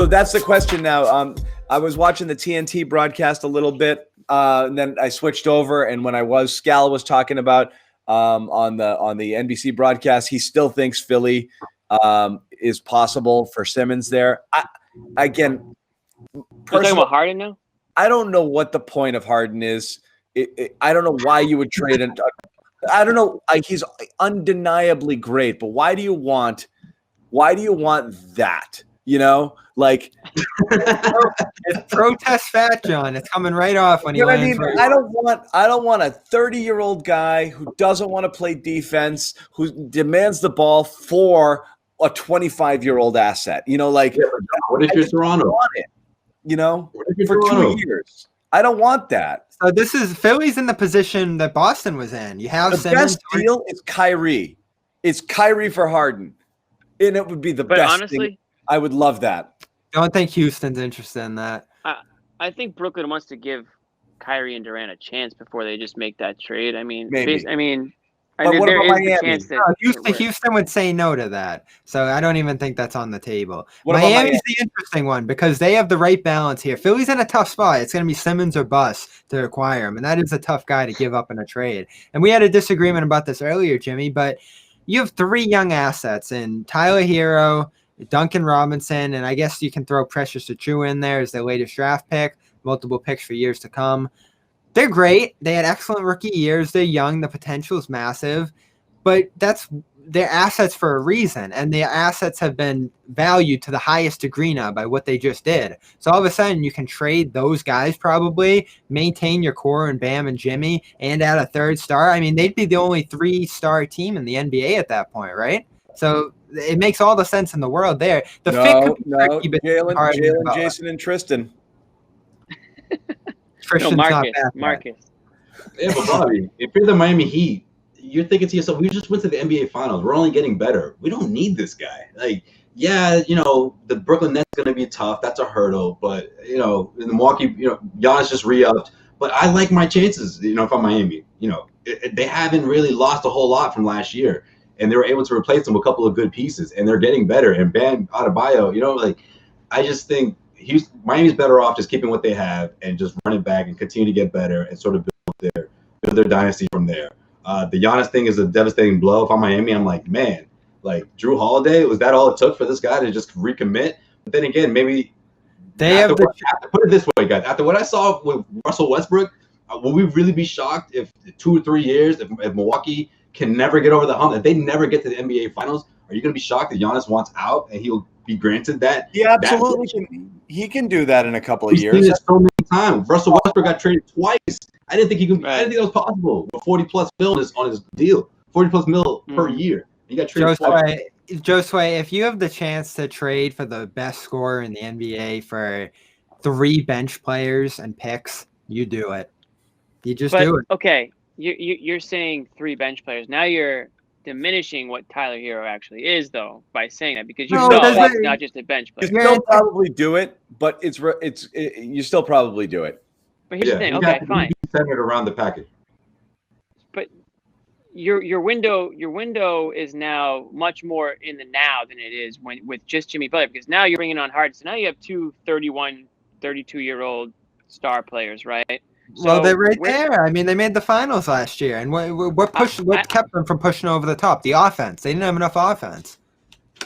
So that's the question now. I was watching the TNT broadcast a little bit, and then I switched over. And when Scal was talking about on the NBC broadcast, he still thinks Philly is possible for Simmons there. Again, you're talking about Harden now? I don't know what the point of Harden is. I don't know why you would trade him. I don't know. He's undeniably great, but why do you want that? You know, like it's protest fat, John. It's coming right off when he lands. I don't want a 30-year-old guy who doesn't want to play defense, who demands the ball for a 25-year-old asset. You know, like what if you're Toronto? You know, for 2 years. I don't want that. So this is Philly's in the position that Boston was in. You have the Simmons. Best deal is Kyrie. It's Kyrie for Harden, and it would be the best. Honestly, thing. I would love that. I don't think Houston's interested in that. I think Brooklyn wants to give Kyrie and Durant a chance before they just make that trade. I mean, maybe. But what about about Miami? Houston would say no to that. So I don't even think that's on the table. Miami's the interesting one because they have the right balance here. Philly's in a tough spot. It's going to be Simmons or bust to acquire him, and that is a tough guy to give up in a trade. And we had a disagreement about this earlier, Jimmy, but you have three young assets in Tyler Hero, Duncan Robinson, and I guess you can throw Precious Achiuwa in there as their latest draft pick, multiple picks for years to come. They're great. They had excellent rookie years. They're young. The potential is massive, but they're assets for a reason, and the assets have been valued to the highest degree now by what they just did. So all of a sudden, you can trade those guys probably, maintain your core and Bam and Jimmy, and add a third star. I mean, they'd be the only 3-star team in the NBA at that point, right? So it makes all the sense in the world there. The fit could be tricky, but Jalen, Jason, and Tristan. Marcus. Yeah, but Bobby, if you're the Miami Heat, you're thinking to yourself, we just went to the NBA Finals. We're only getting better. We don't need this guy. Like, yeah, you know, the Brooklyn Nets going to be tough. That's a hurdle. But, you know, in the Milwaukee, you know, Giannis just re-upped. But I like my chances, you know, if I'm Miami. You know, they haven't really lost a whole lot from last year. And they were able to replace them with a couple of good pieces. And they're getting better. And Bam Adebayo, you know, like, I just think Miami's better off just keeping what they have and just running back and continue to get better and sort of build their dynasty from there. The Giannis thing is a devastating blow. If I'm Miami, I'm like, man, like Drew Holiday, was that all it took for this guy to just recommit? But then again, maybe they have put it this way, guys. After what I saw with Russell Westbrook, will we really be shocked if 2 or 3 years, if Milwaukee can never get over the hump, if they never get to the NBA Finals, are you going to be shocked that Giannis wants out and he'll be granted that? Yeah, absolutely. He can do that in a couple of years. Seen it so many times. Russell Westbrook got traded twice. I didn't think he could. Right. I didn't think that was possible. With 40+ mil on his deal, 40+ mil per year. He got traded twice. Josue, if you have the chance to trade for the best scorer in the NBA for 3 bench players and picks, you do it. You just do it. Okay, you're saying 3 bench players. Now you're diminishing what Tyler Hero actually is, though, by saying that, because that's not just a bench player. You still probably do it, but you still probably do it. But here's the thing. Okay, fine. Centered around the package. But your window is now much more in the now than it is with just Jimmy Butler, because now you're bringing on Harden. So now you have 2 31, 32-year-old star players, right? Well, they're right there. I mean, they made the finals last year, and what kept them from pushing over the top? The offense. They didn't have enough offense.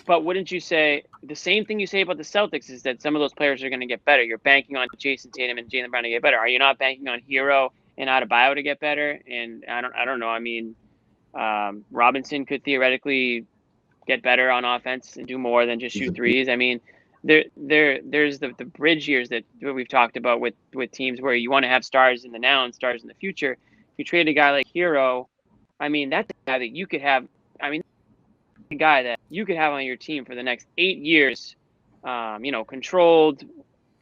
But wouldn't you say the same thing you say about the Celtics is that some of those players are going to get better? You're banking on Jason Tatum and Jaylen Brown to get better. Are you not banking on Hero and Adebayo to get better? And I don't know. I mean, Robinson could theoretically get better on offense and do more than just shoot threes. I mean, there's the bridge years that we've talked about with teams where you want to have stars in the now and stars in the future. If you trade a guy like Hero, I mean, that's a guy that you could have. I mean, a guy that you could have on your team for the next 8 years. You know, controlled.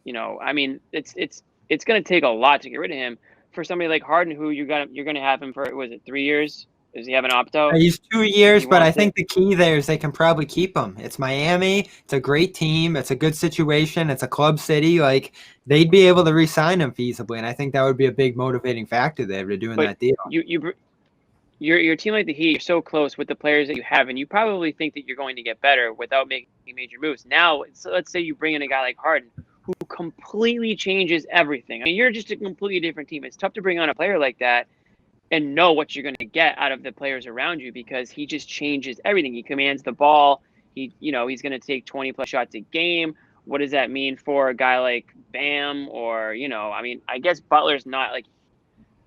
You know, I mean, it's going to take a lot to get rid of him. For somebody like Harden, who you're going to have him for, was it 3 years? Does he have an opt-out? He's 2 years, but I think the key there is they can probably keep him. It's Miami. It's a great team. It's a good situation. It's a club city. Like, they'd be able to re-sign him feasibly, and I think that would be a big motivating factor there to doing that deal. You your team like the Heat, you're so close with the players that you have, and you probably think that you're going to get better without making major moves. Now, so let's say you bring in a guy like Harden, who completely changes everything. I mean, you're just a completely different team. It's tough to bring on a player like that and know what you're going to get out of the players around you, because he just changes everything. He commands the ball. He's going to take 20 plus shots a game. What does that mean for a guy like Bam? Or, I mean, I guess Butler's not like,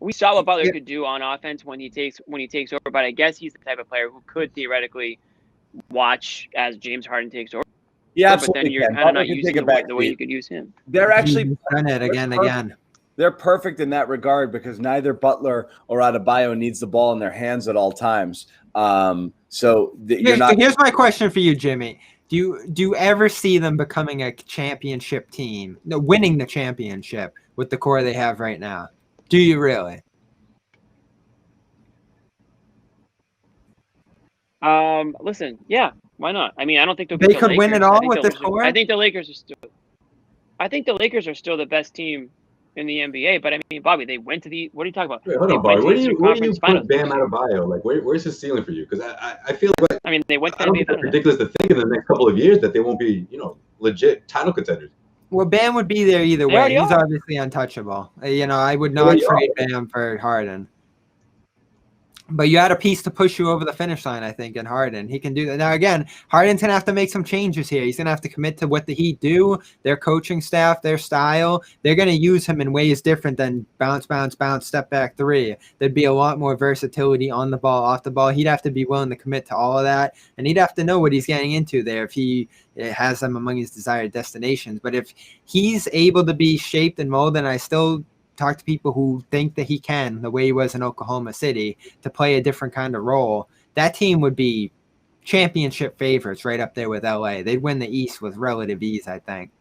we saw what Butler could do on offense when he takes over, but I guess he's the type of player who could theoretically watch as James Harden takes over. Yeah, but then you're kind of not using the way you could use him. They're actually done it again. They're perfect in that regard because neither Butler or Adebayo needs the ball in their hands at all times. You're not. Here's my question for you, Jimmy. Do you ever see them becoming a championship team, winning the championship with the core they have right now? Do you really? Listen, yeah, why not? I mean, I don't think they could win it all with this core. I think the Lakers are still the best team in the NBA. But I mean, Bobby, they went to the. What are you talking about? Wait, hold on, Bobby. Where do you put Bam Adebayo? Like, where's his ceiling for you? Because I feel like I mean, they went to I don't think it's ridiculous to think in the next couple of years that they won't be, legit title contenders. Well, Bam would be there either way. He's obviously untouchable. I would not trade Bam for Harden. But you had a piece to push you over the finish line, I think, in Harden. He can do that. Now, again, Harden's going to have to make some changes here. He's going to have to commit to what the Heat do, their coaching staff, their style. They're going to use him in ways different than bounce, step back three. There'd be a lot more versatility on the ball, off the ball. He'd have to be willing to commit to all of that, and he'd have to know what he's getting into there if he has them among his desired destinations. But if he's able to be shaped and molded, and I still talk to people who think that he can, the way he was in Oklahoma City, to play a different kind of role, that team would be championship favorites right up there with LA. They'd win the East with relative ease, I think.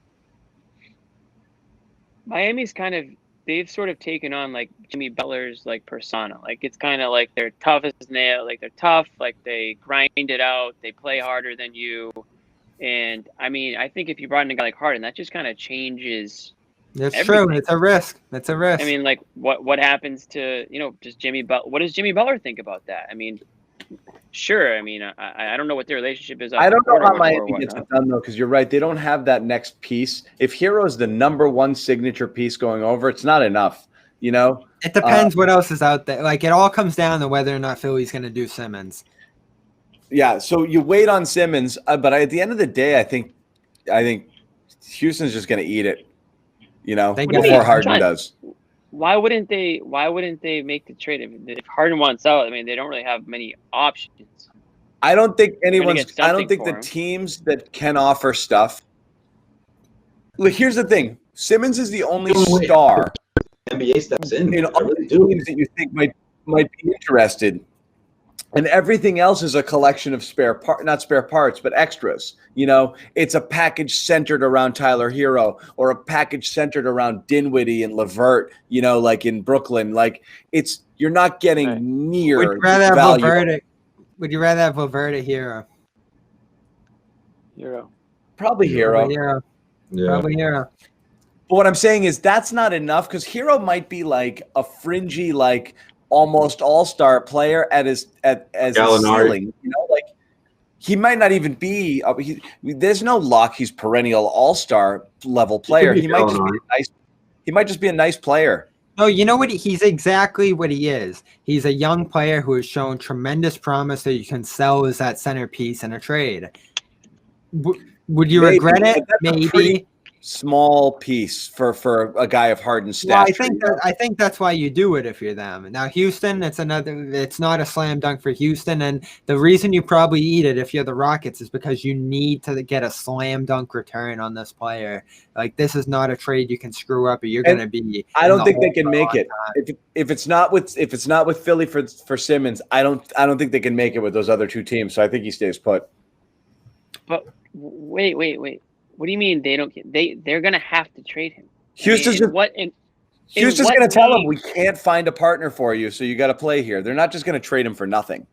Miami's they've sort of taken on like Jimmy Butler's like persona. Like it's kind of like they're tough as nail, like they're tough, like they grind it out, they play harder than you. And I mean, I think if you brought in a guy like Harden, that just kind of changes. That's everything. True. It's a risk. That's a risk. I mean, like, what happens to just Jimmy Butler? What does Jimmy Butler think about that? I mean, sure. I mean, I don't know what their relationship is. I don't know how Miami gets it done though, because you're right. They don't have that next piece. If Hero's the number one signature piece going over, it's not enough. It depends what else is out there. Like it all comes down to whether or not Philly's going to do Simmons. Yeah. So you wait on Simmons, but at the end of the day, I think Houston's just going to eat it. Before Harden does. Why wouldn't they make the trade? If Harden wants out, I mean, they don't really have many options. I don't think the teams that can offer stuff. Look, here's the thing. Simmons is the only star NBA steps in all the teams that you think might be interested. And everything else is a collection of not spare parts, but extras. It's a package centered around Tyler Hero or a package centered around Dinwiddie and LeVert, like in Brooklyn. Like you're not getting near Would you rather value. Would you rather have LeVert or Hero? Hero. Probably Hero. Yeah. Probably Hero. But what I'm saying is that's not enough because Hero might be like a fringy, like almost all-star player at his ceiling. Like he might not even be. There's no lock. He's perennial all-star level player. He might just be a nice player. No, you know what? He's exactly what he is. He's a young player who has shown tremendous promise that you can sell as that centerpiece in a trade. Would you regret it? Maybe. Small piece for a guy of Harden's stature. Well, I think that's why you do it if you're them. Now Houston, it's not a slam dunk for Houston, and the reason you probably eat it if you're the Rockets is because you need to get a slam dunk return on this player. Like this is not a trade you can screw up, or you're going to be. I don't think they can make it. If it's not with Philly for Simmons, I don't think they can make it with those other two teams. So I think he stays put. But wait. What do you mean they don't? They're gonna have to trade him. Houston's Houston's gonna tell them we can't find a partner for you, so you got to play here. They're not just gonna trade him for nothing.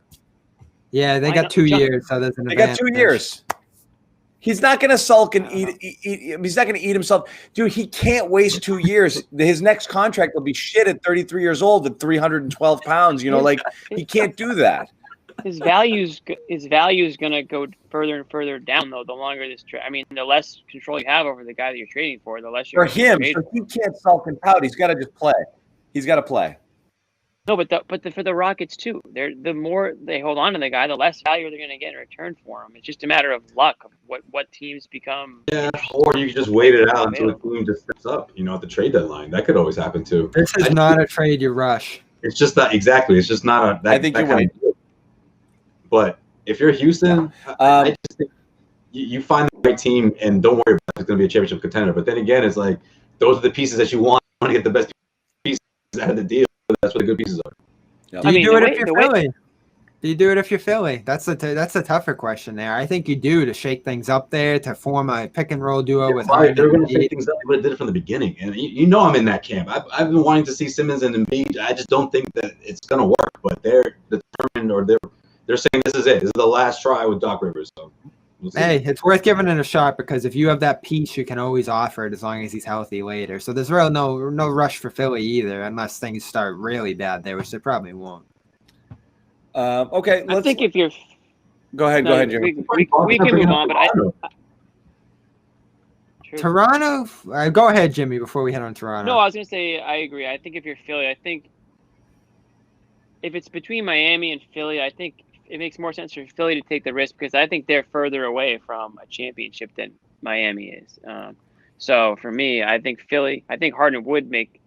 Yeah, they got 2 years, so there's an advantage. They got 2 years. He's not going to sulk and eat. He's not going to eat himself. Dude, he can't waste 2 years. His next contract will be shit at 33 years old at 312 pounds. He can't do that. His value is going to go further and further down, though, the longer this trade. I mean, the less control you have over the guy that you're trading for, the less you're for him. So he can't sulk and pout. He's got to just play. He's got to play. No, but for the Rockets too, the more they hold on to the guy, the less value they're going to get in return for him. It's just a matter of luck of what teams become. Yeah, or you could just wait it out until the team just steps up. At the trade deadline, that could always happen too. This is not a trade you rush. It's just that exactly. It's just not a. That, I think that you're right. But if you're Houston, I just think you find the right team and don't worry about if it's going to be a championship contender. But then again, it's like those are the pieces that you want. You want to get the best pieces out of the deal. That's what the good pieces are. Yeah. Do you do it if you're Philly? Do you do it if you're Philly? That's the tougher question there. I think you do to shake things up there, to form a pick and roll duo with Harden. They're going to shake things up, but it did it from the beginning. And I'm in that camp. I've been wanting to see Simmons and Embiid. I just don't think that it's going to work. But they're determined, or they're saying this is it. This is the last try with Doc Rivers. So we'll see. Hey, it's worth giving it a shot because if you have that piece, you can always offer it as long as he's healthy later. So there's really no rush for Philly either, unless things start really bad there, which they probably won't. Okay, I think if you're go ahead, Jimmy. We can move on, but Toronto. Go ahead, Jimmy. Before we head on Toronto. No, I was gonna say I agree. I think if you're Philly, I think if it's between Miami and Philly, I think it makes more sense for Philly to take the risk because I think they're further away from a championship than Miami is. So for me, I think Harden would make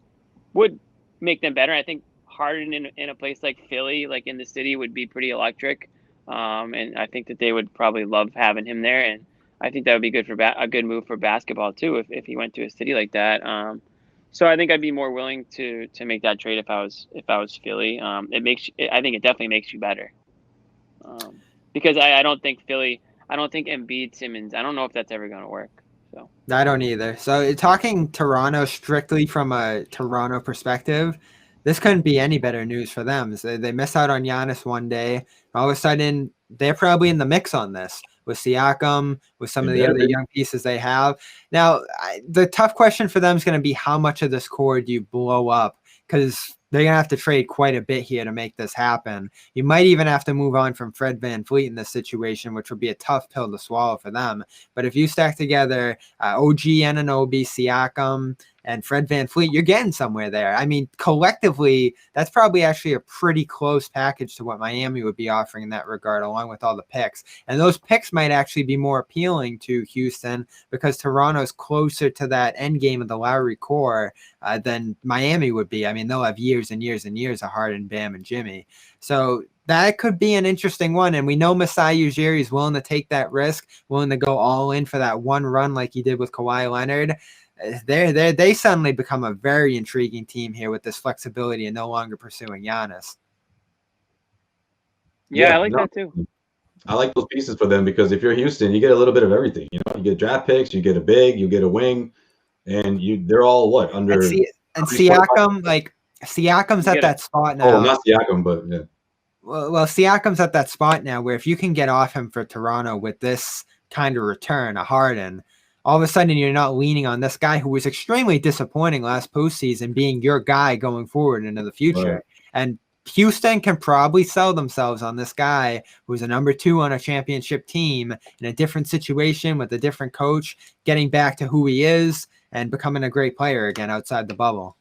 them better. I think Harden in a place like Philly, like in the city, would be pretty electric. And I think that they would probably love having him there. And I think that would be good for a good move for basketball too, if he went to a city like that. So I think I'd be more willing to make that trade if I was Philly. I think it definitely makes you better. Because I don't think Embiid, Simmons, I don't know if that's ever going to work. So I don't either. So talking Toronto strictly from a Toronto perspective, this couldn't be any better news for them. So they miss out on Giannis one day. All of a sudden, they're probably in the mix on this with Siakam, with some of the other young pieces they have. Now, the tough question for them is going to be how much of this core do you blow up? Because they're going to have to trade quite a bit here to make this happen. You might even have to move on from Fred VanVleet in this situation, which would be a tough pill to swallow for them. But if you stack together OG Anunoby, Siakam, and Fred VanVleet, you're getting somewhere there. I mean, collectively, that's probably actually a pretty close package to what Miami would be offering in that regard, along with all the picks. And those picks might actually be more appealing to Houston because Toronto's closer to that end game of the Lowry core than Miami would be. I mean, they'll have years and years and years of Harden, Bam, and Jimmy. So that could be an interesting one. And we know Masai Ujiri is willing to take that risk, willing to go all in for that one run like he did with Kawhi Leonard. They suddenly become a very intriguing team here with this flexibility and no longer pursuing Giannis. Yeah, I like that too. I like those pieces for them because if you're Houston, you get a little bit of everything. You get draft picks, you get a big, you get a wing, and they're all under. And Siakam, Siakam's at that spot now. Oh, not Siakam, but yeah. Well, Siakam's at that spot now where if you can get off him for Toronto with this kind of return, a Harden, all of a sudden you're not leaning on this guy who was extremely disappointing last postseason being your guy going forward into the future. Right. And Houston can probably sell themselves on this guy who's a number 2 on a championship team in a different situation with a different coach, getting back to who he is and becoming a great player again outside the bubble.